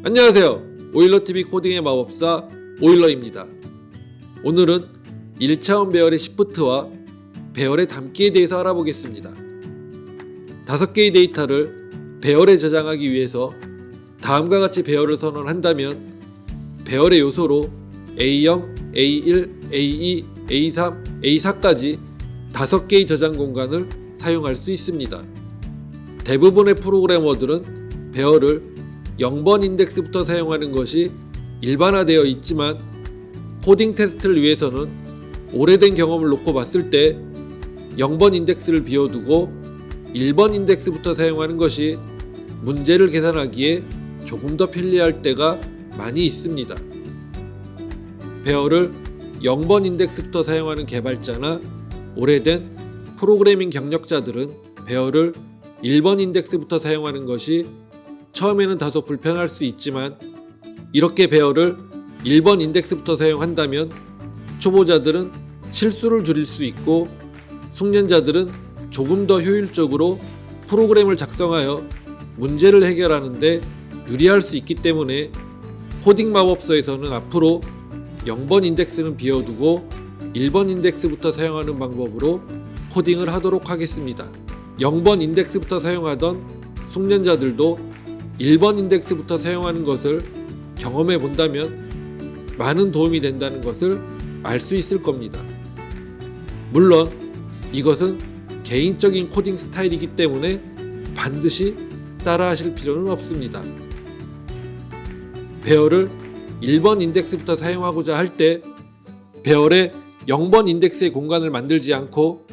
안녕하세요. 오일러TV 코딩의 마법사 오일러입니다. 오늘은 1차원 배열의 시프트와 배열의 담기에 대해서 알아보겠습니다. 5개의 데이터를 배열에 저장하기 위해서 다음과 같이 배열을 선언한다면 배열의 요소로 A0, A1, A2, A3, A4까지 5개의 저장 공간을 사용할 수 있습니다. 대부분의 프로그래머들은 배열을 0번 인덱스부터 사용하는 것이 일반화되어 있지만 코딩 테스트를 위해서는 오래된 경험을 놓고 봤을 때 0번 인덱스를 비워두고 1번 인덱스부터 사용하는 것이 문제를 계산하기에 조금 더 편리할 때가 많이 있습니다. 배열을 0번 인덱스부터 사용하는 개발자나 오래된 프로그래밍 경력자들은 배열을 1번 인덱스부터 사용하는 것이 처음에는 다소 불편할 수 있지만 이렇게 배열을 1번 인덱스부터 사용한다면 초보자들은 실수를 줄일 수 있고 숙련자들은 조금 더 효율적으로 프로그램을 작성하여 문제를 해결하는 데 유리할 수 있기 때문에 코딩 마법서에서는 앞으로 0번 인덱스는 비워두고 1번 인덱스부터 사용하는 방법으로 코딩을 하도록 하겠습니다. 0번 인덱스부터 사용하던 숙련자들도 1번 인덱스부터 사용하는 것을 경험해 본다면 많은 도움이 된다는 것을 알 수 있을 겁니다. 물론 이것은 개인적인 코딩 스타일이기 때문에 반드시 따라 하실 필요는 없습니다. 배열을 1번 인덱스부터 사용하고자 할 때 배열에 0번 인덱스의 공간을 만들지 않고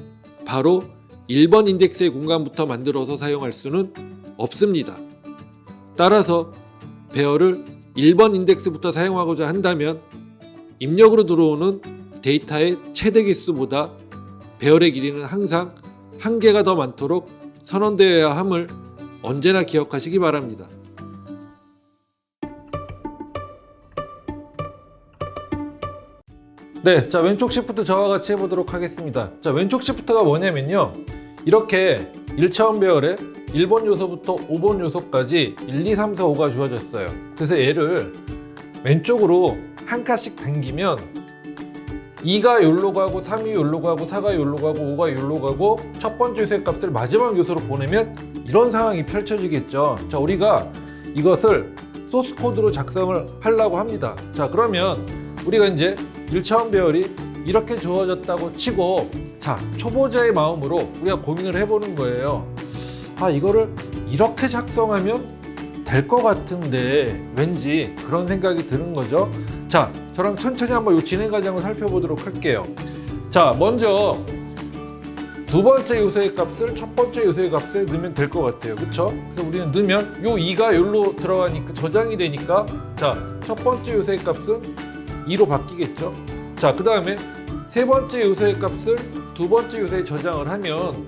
바로 1번 인덱스의 공간부터 만들어서 사용할 수는 없습니다. 따라서 배열을 1번 인덱스부터 사용하고자 한다면 입력으로 들어오는 데이터의 최대 개수보다 배열의 길이는 항상 1개가 더 많도록 선언되어야 함을 언제나 기억하시기 바랍니다. 네, 자 왼쪽 시프트 저와 같이 해보도록 하겠습니다. 자 왼쪽 시프트가 뭐냐면요, 이렇게 1차원 배열에 1번 요소부터 5번 요소까지 1, 2, 3, 4, 5가 주어졌어요. 그래서 얘를 왼쪽으로 한 칸씩 당기면 2가 여기로 가고 3이 여기로 가고 4가 여기로 가고 5가 여기로 가고 첫 번째 요소의 값을 마지막 요소로 보내면 이런 상황이 펼쳐지겠죠. 자, 우리가 이것을 소스 코드로 작성을 하려고 합니다. 자, 그러면 우리가 이제 1차원 배열이 이렇게 주어졌다고 치고, 자, 초보자의 마음으로 우리가 고민을 해보는 거예요. 아, 이거를 이렇게 작성하면 될 것 같은데 왠지 그런 생각이 드는 거죠. 자, 저랑 천천히 한번 이 진행 과정을 살펴보도록 할게요. 자, 먼저 두 번째 요소의 값을 첫 번째 요소의 값에 넣으면 될 것 같아요. 그쵸? 그래서 우리는 넣으면 요 2가 여기로 들어가니까 저장이 되니까, 자, 첫 번째 요소의 값은 2로 바뀌겠죠. 자, 그 다음에 세 번째 요소의 값을 두 번째 요소에 저장을 하면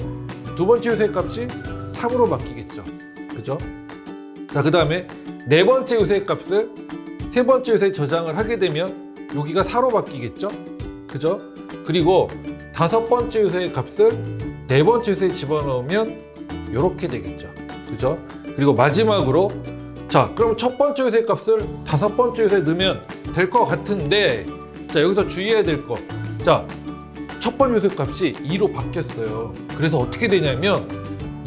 두 번째 요소의 값이 3으로 바뀌겠죠. 그죠? 자, 그 다음에 네 번째 요소의 값을 세 번째 요소에 저장을 하게 되면 여기가 4로 바뀌겠죠. 그죠? 그리고 다섯 번째 요소의 값을 네 번째 요소에 집어넣으면 이렇게 되겠죠. 그죠? 그리고 마지막으로, 자, 그럼 첫 번째 요소의 값을 다섯 번째 요소에 넣으면 될 것 같은데, 자, 여기서 주의해야 될 거. 자, 첫 번째 요소의 값이 2로 바뀌었어요. 그래서 어떻게 되냐면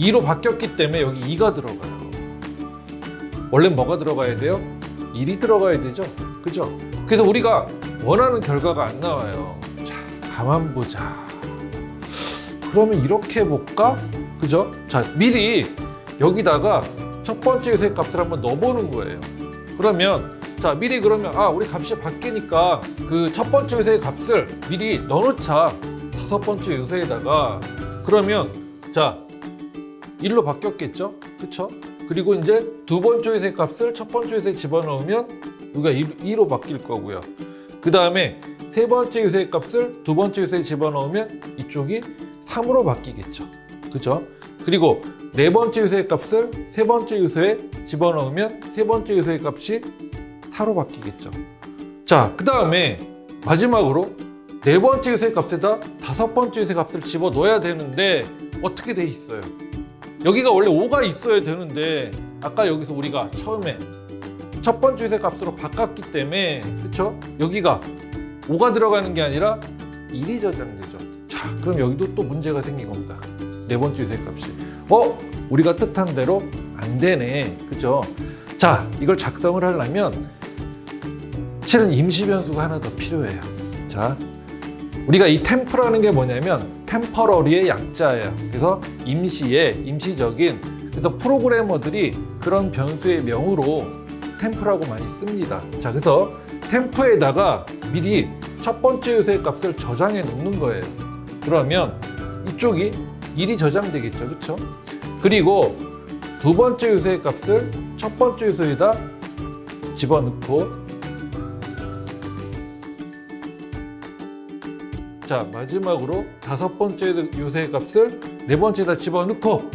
2로 바뀌었기 때문에 여기 2가 들어가요. 원래 뭐가 들어가야 돼요? 1이 들어가야 되죠. 그죠? 그래서 우리가 원하는 결과가 안 나와요. 자, 가만 보자. 그러면 이렇게 해볼까? 그죠? 자, 미리 여기다가 첫 번째 요소의 값을 한번 넣어보는 거예요. 그러면, 자, 미리 그러면, 아, 우리 값이 바뀌니까 그 첫 번째 요소의 값을 미리 넣어놓자. 다섯 번째 요소에다가. 그러면, 자, 1로 바뀌었겠죠? 그쵸? 그리고 이제 두 번째 요소의 값을 첫 번째 요소에 집어넣으면 여기가 2로 바뀔 거고요. 그 다음에 세 번째 요소의 값을 두 번째 요소에 집어넣으면 이쪽이 3으로 바뀌겠죠. 그죠? 그리고 네 번째 요소의 값을 세 번째 요소에 집어넣으면 세 번째 요소의 값이 4로 바뀌겠죠. 자, 그 다음에 마지막으로 네 번째 요소의 값에다 다섯 번째 요소의 값을 집어넣어야 되는데 어떻게 돼 있어요? 여기가 원래 5가 있어야 되는데 아까 여기서 우리가 처음에 첫 번째 요소의 값으로 바꿨기 때문에 그쵸? 여기가 5가 들어가는 게 아니라 1이 저장되죠. 자, 그럼 여기도 또 문제가 생긴 겁니다. 네 번째 요소의 값이 우리가 뜻한 대로 안 되네. 그죠? 자, 이걸 작성을 하려면 실은 임시 변수가 하나 더 필요해요. 자, 우리가 이 템프라는 게 뭐냐면 템퍼러리의 약자예요. 그래서 임시적인, 그래서 프로그래머들이 그런 변수의 명으로 템프라고 많이 씁니다. 자, 그래서 템프에다가 미리 첫 번째 요소의 값을 저장해 놓는 거예요. 그러면 이쪽이 1이 저장되겠죠. 그렇죠? 그리고 두 번째 요소의 값을 첫 번째 요소에다 집어넣고, 자, 마지막으로 다섯 번째 요소의 값을 네 번째에다 집어넣고,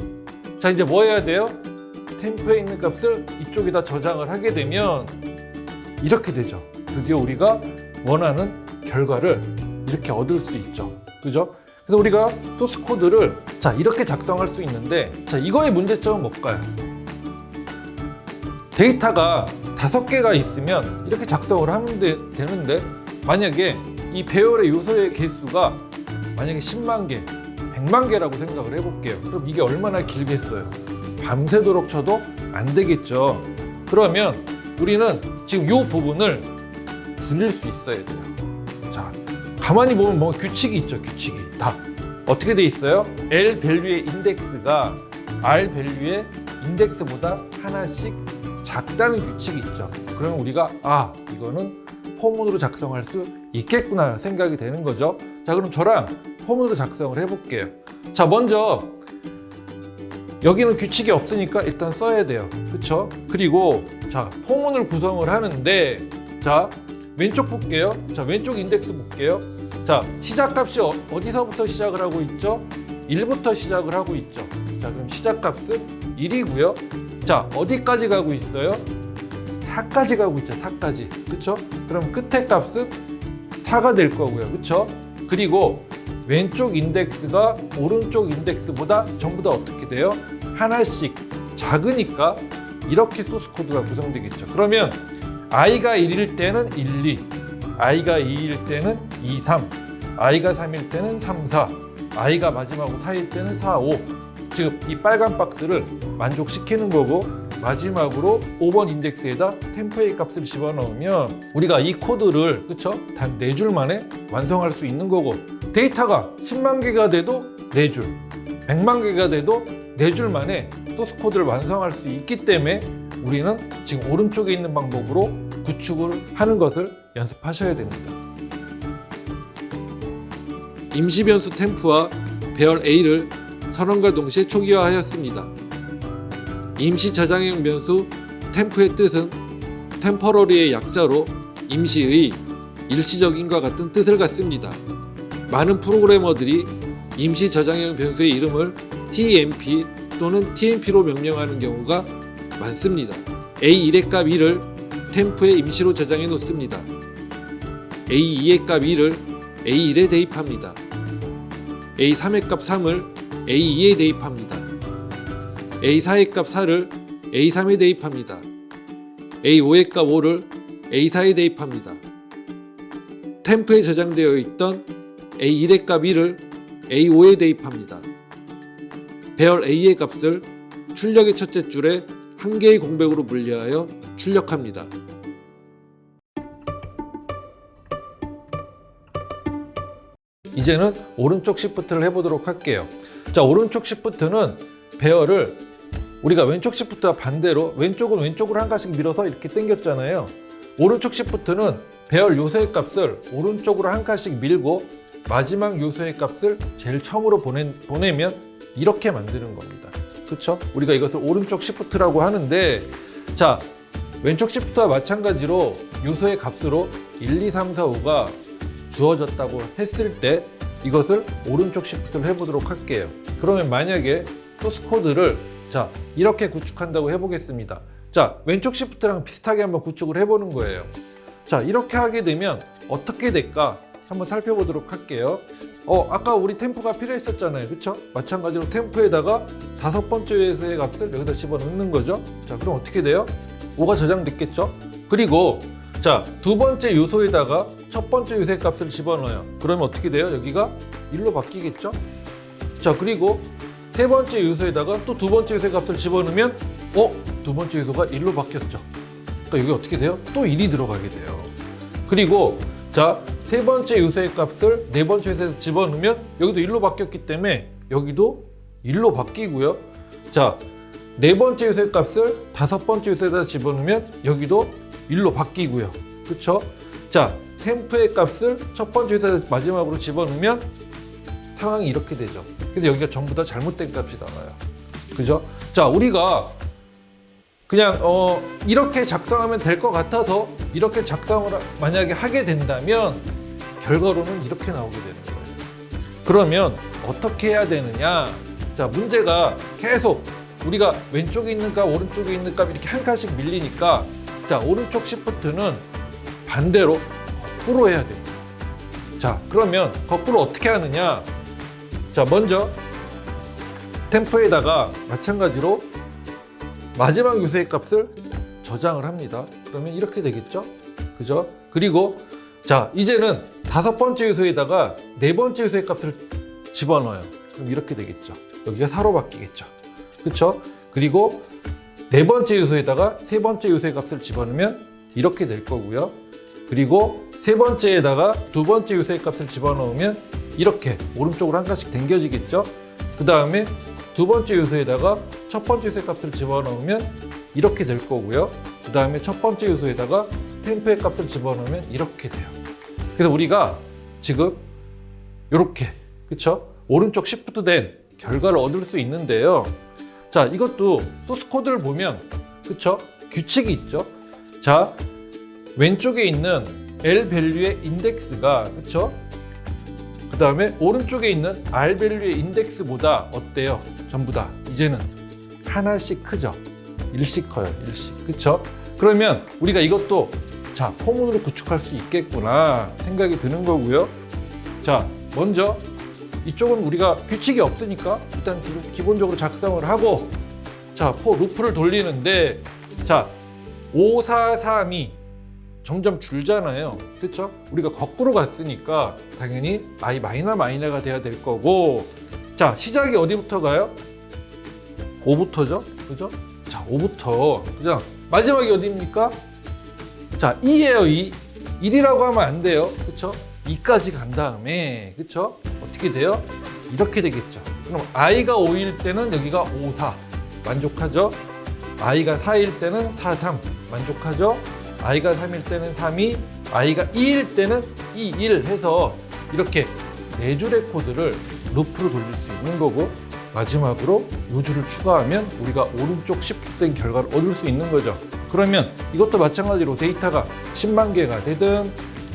자, 이제 뭐 해야 돼요? 템프에 있는 값을 이쪽에다 저장을 하게 되면 이렇게 되죠. 드디어 우리가 원하는 결과를 이렇게 얻을 수 있죠. 그죠? 그래서 우리가 소스 코드를 자, 이렇게 작성할 수 있는데, 자, 이거의 문제점은 뭘까요? 데이터가 5개가 있으면 이렇게 작성을 하면 되는데, 만약에 이 배열의 요소의 개수가 만약에 10만 개, 100만 개라고 생각을 해볼게요. 그럼 이게 얼마나 길겠어요? 밤새도록 쳐도 안 되겠죠. 그러면 우리는 지금 이 부분을 줄일 수 있어야 돼요. 자, 가만히 보면 뭐 규칙이 있죠. 규칙이 다 어떻게 돼 있어요? L 밸류의 인덱스가 R 밸류의 인덱스보다 하나씩 작다는 규칙이 있죠. 그러면 우리가 이거는 포문으로 작성할 수 있겠구나 생각이 되는 거죠. 자, 그럼 저랑 포문으로 작성을 해볼게요. 자, 먼저 여기는 규칙이 없으니까 일단 써야 돼요. 그쵸? 그리고 자, 포문을 구성을 하는데, 자, 왼쪽 볼게요. 자, 왼쪽 인덱스 볼게요. 자, 시작값이 어디서부터 시작을 하고 있죠? 1부터 시작을 하고 있죠. 자, 그럼 시작값은 1이고요. 자, 어디까지 가고 있어요? 4까지 가고 있죠. 4까지. 그쵸? 그럼 끝에 값은 4가 될 거고요. 그쵸? 그리고 왼쪽 인덱스가 오른쪽 인덱스보다 전부 다 어떻게 돼요? 하나씩 작으니까 이렇게 소스 코드가 구성되겠죠. 그러면 i가 1일 때는 1, 2, i가 2일 때는 2, 3, i가 3일 때는 3, 4, i가 마지막으로 4일 때는 4, 5. 지금 이 빨간 박스를 만족시키는 거고, 마지막으로 5번 인덱스에다 템프의 값을 집어넣으면 우리가 이 코드를 그쵸? 단 4줄 만에 완성할 수 있는 거고, 데이터가 10만 개가 돼도 4줄, 100만 개가 돼도 4줄 만에 소스 코드를 완성할 수 있기 때문에 우리는 지금 오른쪽에 있는 방법으로 구축을 하는 것을 연습하셔야 됩니다. 임시 변수 템프와 배열 A를 선언과 동시에 초기화하였습니다. 임시 저장형 변수 템프의 뜻은 템퍼러리의 약자로 임시의, 일시적인과 같은 뜻을 갖습니다. 많은 프로그래머들이 임시 저장형 변수의 이름을 TMP 또는 TMP로 명명하는 경우가 많습니다. A1의 값 2를 템프에 임시로 저장해 놓습니다. A2의 값 2를 A1에 대입합니다. A3의 값 3을 A2에 대입합니다. A4의 값 4를 A3에 대입합니다. A5의 값 5를 A4에 대입합니다. 템프에 저장되어 있던 A1의 값 1을 A5에 대입합니다. 배열 A의 값을 출력의 첫째 줄에 한 개의 공백으로 분리하여 출력합니다. 이제는 오른쪽 시프트를 해보도록 할게요. 자, 오른쪽 시프트는 배열을 우리가 왼쪽 시프트와 반대로 왼쪽은 왼쪽으로 한 가지씩 밀어서 이렇게 당겼잖아요. 오른쪽 시프트는 배열 요소의 값을 오른쪽으로 한 칸씩 밀고 마지막 요소의 값을 제일 처음으로 보내면 이렇게 만드는 겁니다. 그렇죠? 우리가 이것을 오른쪽 시프트라고 하는데, 자, 왼쪽 시프트와 마찬가지로 요소의 값으로 1, 2, 3, 4, 5가 주어졌다고 했을 때 이것을 오른쪽 시프트를 해보도록 할게요. 그러면 만약에 소스 코드를 자, 이렇게 구축한다고 해보겠습니다. 자, 왼쪽 시프트랑 비슷하게 한번 구축을 해보는 거예요. 자, 이렇게 하게 되면 어떻게 될까 한번 살펴보도록 할게요. 아까 우리 템프가 필요했었잖아요. 그쵸? 마찬가지로 템프에다가 다섯 번째 요소의 값을 여기다 집어넣는 거죠. 자, 그럼 어떻게 돼요? 5가 저장됐겠죠? 그리고 자, 두 번째 요소에다가 첫 번째 요소의 값을 집어넣어요. 그러면 어떻게 돼요? 여기가 1로 바뀌겠죠? 자, 그리고 세 번째 요소에다가 또 두 번째 요소의 값을 집어넣으면 두 번째 요소가 1로 바뀌었죠. 그러니까 여기 어떻게 돼요? 또 1이 들어가게 돼요. 그리고 자, 세 번째 요소의 값을 네 번째 요소에서 집어넣으면 여기도 1로 바뀌었기 때문에 여기도 1로 바뀌고요. 자, 네 번째 요소의 값을 다섯 번째 요소에다 집어넣으면 여기도 1로 바뀌고요. 그쵸? 자, 템프의 값을 첫 번째 요소에서 마지막으로 집어넣으면 상황이 이렇게 되죠. 그래서 여기가 전부 다 잘못된 값이 나와요. 그죠? 자, 우리가 그냥 이렇게 작성하면 될 것 같아서 이렇게 작성을 만약에 하게 된다면 결과로는 이렇게 나오게 되는 거예요. 그러면 어떻게 해야 되느냐? 자, 문제가 계속 우리가 왼쪽에 있는 값, 오른쪽에 있는 값 이렇게 한 칸씩 밀리니까 자, 오른쪽 시프트는 반대로 거꾸로 해야 돼요. 자, 그러면 거꾸로 어떻게 하느냐? 자, 먼저 템포에다가 마찬가지로 마지막 요소의 값을 저장을 합니다. 그러면 이렇게 되겠죠? 그죠? 그리고 자, 이제는 다섯 번째 요소에다가 네 번째 요소의 값을 집어넣어요. 그럼 이렇게 되겠죠. 여기가 4로 바뀌겠죠. 그쵸? 그리고 네 번째 요소에다가 세 번째 요소의 값을 집어넣으면 이렇게 될 거고요. 그리고 세 번째에다가 두 번째 요소의 값을 집어넣으면 이렇게 오른쪽으로 한 칸씩 당겨지겠죠. 그 다음에 두 번째 요소에다가 첫 번째 요소의 값을 집어넣으면 이렇게 될 거고요. 그 다음에 첫 번째 요소에다가 템포의 값을 집어넣으면 이렇게 돼요. 그래서 우리가 지금 이렇게, 그쵸? 오른쪽 시프트 된 결과를 얻을 수 있는데요. 자, 이것도 소스 코드를 보면, 그쵸? 규칙이 있죠. 자, 왼쪽에 있는 L 밸류의 인덱스가, 그쵸? 그 다음에 오른쪽에 있는 R 밸류의 인덱스보다 어때요? 전부 다 이제는 하나씩 크죠. 1씩 커요. 1씩. 그쵸? 그러면 우리가 이것도 자, 포문으로 구축할 수 있겠구나 생각이 드는 거고요. 자, 먼저 이쪽은 우리가 규칙이 없으니까 일단 기본적으로 작성을 하고 자, for 루프를 돌리는데 자, 5, 4, 3이 점점 줄잖아요. 그렇죠? 우리가 거꾸로 갔으니까 당연히 i 마이너가 돼야 될 거고 자, 시작이 어디부터 가요? 5부터죠? 그죠? 자, 5부터 그죠? 마지막이 어디입니까? 자, 2예요. 2. 1이라고 하면 안 돼요. 그쵸? 2까지 간 다음에 그쵸? 어떻게 돼요? 이렇게 되겠죠. 그럼 i가 5일 때는 여기가 5, 4 만족하죠? i가 4일 때는 4, 3 만족하죠? i가 3일 때는 3, 2 i가 2일 때는 2, 1 해서 이렇게 4줄의 코드를 루프로 돌릴 수 있는 거고 마지막으로 요 줄을 추가하면 우리가 오른쪽 시프트된 결과를 얻을 수 있는 거죠. 그러면 이것도 마찬가지로 데이터가 10만 개가 되든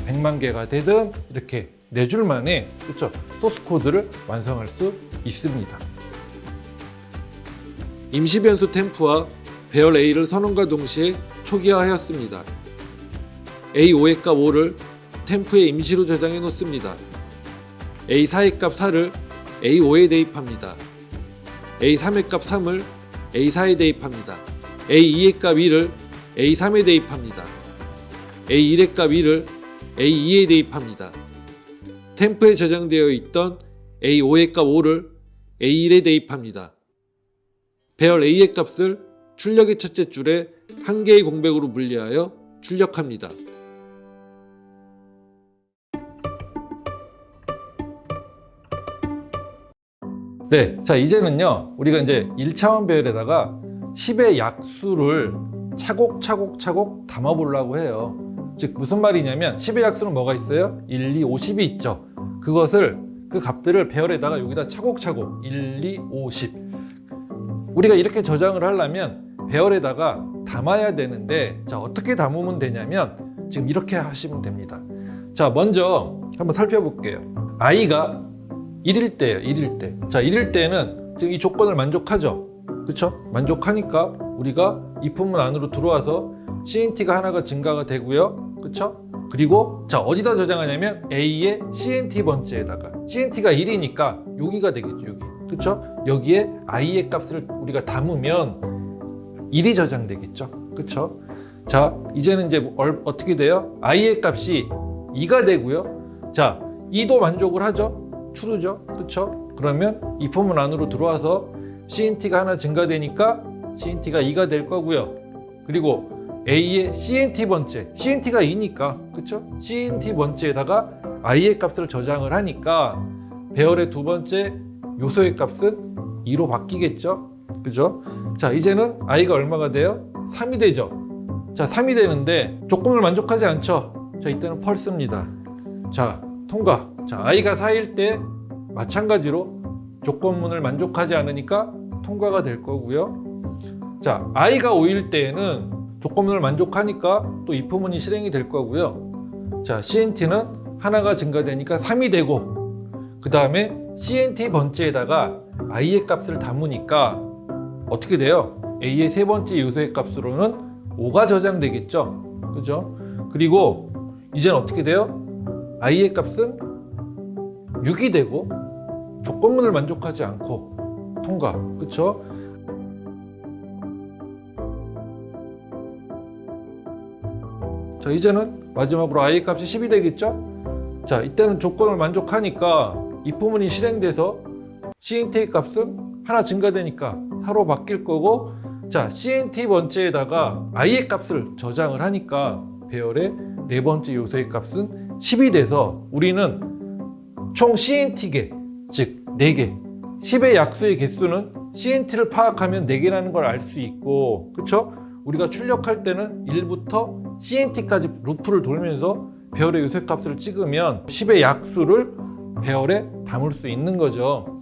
100만 개가 되든 이렇게 4줄 만에 그렇죠? 소스 코드를 완성할 수 있습니다. 임시 변수 템프와 배열 A를 선언과 동시에 초기화하였습니다. A5의 값 5를 템프에 임시로 저장해 놓습니다. A4의 값 4를 A5에 대입합니다. A3의 값 3을 A4에 대입합니다. A2의 값 2를 A3에 대입합니다. A1의 값 2를 A2에 대입합니다. 템프에 저장되어 있던 A5의 값 5를 A1에 대입합니다. 배열 A의 값을 출력의 첫째 줄에 한 개의 공백으로 분리하여 출력합니다. 네, 자 이제는요 우리가 이제 1차원 배열에다가 10의 약수를 차곡차곡 담아 보려고 해요. 즉 무슨 말이냐면 10의 약수는 뭐가 있어요? 1, 2, 5, 10이 있죠. 그것을 그 값들을 배열에다가 여기다 차곡차곡 1, 2, 5, 10 우리가 이렇게 저장을 하려면 배열에다가 담아야 되는데 자 어떻게 담으면 되냐면 지금 이렇게 하시면 됩니다. 자 먼저 한번 살펴볼게요. i가 1일 때예요. 1일 때. 자 1일 때는 지금 이 조건을 만족하죠. 그쵸? 만족하니까 우리가 이 품문 안으로 들어와서 CNT가 하나가 증가가 되고요. 그쵸? 그리고 자 어디다 저장하냐면 A의 CNT 번째에다가 CNT가 1이니까 여기가 되겠죠. 여기. 그쵸? 여기에 i의 값을 우리가 담으면 1이 저장되겠죠. 그쵸? 자, 이제는 이제 어떻게 돼요? i의 값이 2가 되고요. 자, 2도 만족을 하죠. true죠. 그렇죠? 그러면 이 포문 안으로 들어와서 CNT가 하나 증가되니까 CNT가 2가 될 거고요. 그리고 A의 CNT 번째, CNT가 2니까, 그쵸? CNT 번째에다가 I의 값을 저장을 하니까 배열의 두 번째 요소의 값은 2로 바뀌겠죠? 그죠? 자, 이제는 I가 얼마가 돼요? 3이 되죠? 자, 3이 되는데 조건을 만족하지 않죠? 자, 이때는 펄스입니다. 자, 통과. 자, I가 4일 때 마찬가지로 조건문을 만족하지 않으니까 통과가 될 거고요. 자, I가 5일 때에는 조건문을 만족하니까 또 if문이 실행이 될 거고요. 자, CNT는 하나가 증가되니까 3이 되고, 그 다음에 CNT 번째에다가 I의 값을 담으니까 어떻게 돼요? A의 세 번째 요소의 값으로는 5가 저장되겠죠? 그죠? 그리고 이제는 어떻게 돼요? I의 값은 6이 되고 조건문을 만족하지 않고 통과. 그쵸? 자, 이제는 마지막으로 i의 값이 10이 되겠죠? 자, 이때는 조건을 만족하니까 if문이 실행돼서 CNT의 값은 하나 증가되니까 4로 바뀔 거고, 자, CNT 번째에다가 i의 값을 저장을 하니까 배열의 네 번째 요소의 값은 10이 돼서 우리는 총 CNT개, 즉 4개, 10의 약수의 개수는 CNT를 파악하면 4개라는 걸 알 수 있고, 그쵸? 우리가 출력할 때는 1부터 CNT까지 루프를 돌면서 배열의 요소값을 찍으면 10의 약수를 배열에 담을 수 있는 거죠.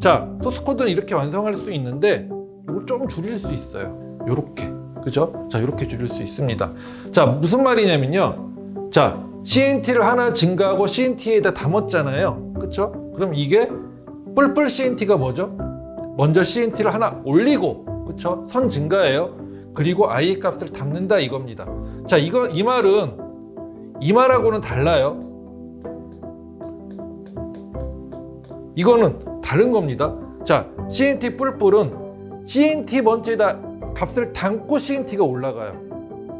자, 소스 코드는 이렇게 완성할 수 있는데 이걸 좀 줄일 수 있어요. 요렇게. 그죠? 자, 요렇게 줄일 수 있습니다. 자, 무슨 말이냐면요. 자, CNT를 하나 증가하고 CNT에다 담았잖아요. 그쵸? 그럼 이게 뿔뿔 CNT가 뭐죠? 먼저 CNT를 하나 올리고, 그쵸? 선 증가예요. 그리고 i의 값을 담는다 이겁니다. 자, 이 말은 이 말하고는 달라요. 이거는 다른 겁니다. 자, CNT 뿔뿔은 CNT 번째에다 값을 담고 CNT가 올라가요.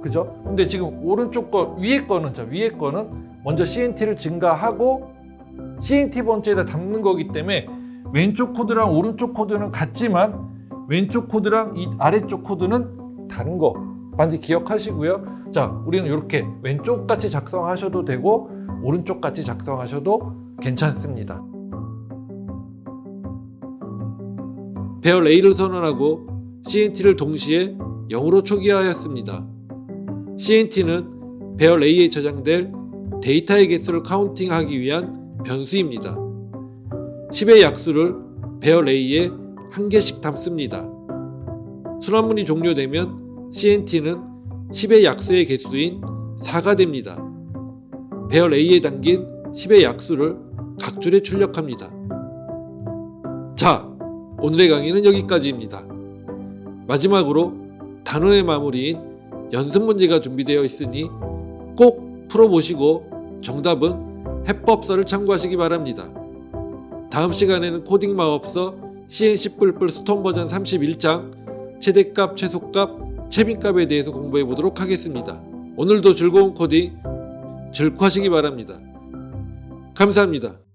그죠? 근데 지금 오른쪽 거, 위에 거는, 자, 위에 거는 먼저 CNT를 증가하고 CNT 번째에다 담는 거기 때문에 왼쪽 코드랑 오른쪽 코드는 같지만 왼쪽 코드랑 이 아래쪽 코드는 다른 거 반드시 기억하시고요. 자, 우리는 이렇게 왼쪽 같이 작성하셔도 되고 오른쪽 같이 작성하셔도 괜찮습니다. 배열 A를 선언하고 CNT를 동시에 0으로 초기화하였습니다. CNT는 배열 A에 저장될 데이터의 개수를 카운팅하기 위한 변수입니다. 10의 약수를 배열 A에 한 개씩 담습니다. 순환문이 종료되면 CNT는 10의 약수의 개수인 4가 됩니다. 배열 A에 담긴 10의 약수를 각 줄에 출력합니다. 자, 오늘의 강의는 여기까지입니다. 마지막으로 단원의 마무리인 연습 문제가 준비되어 있으니 꼭 풀어보시고 정답은 해법서를 참고하시기 바랍니다. 다음 시간에는 코딩 마법서 CNC 뿔뿔 스톤 버전 31장 최대값, 최소값, 최빈값에 대해서 공부해 보도록 하겠습니다. 오늘도 즐거운 코딩 즐거하시기 바랍니다. 감사합니다.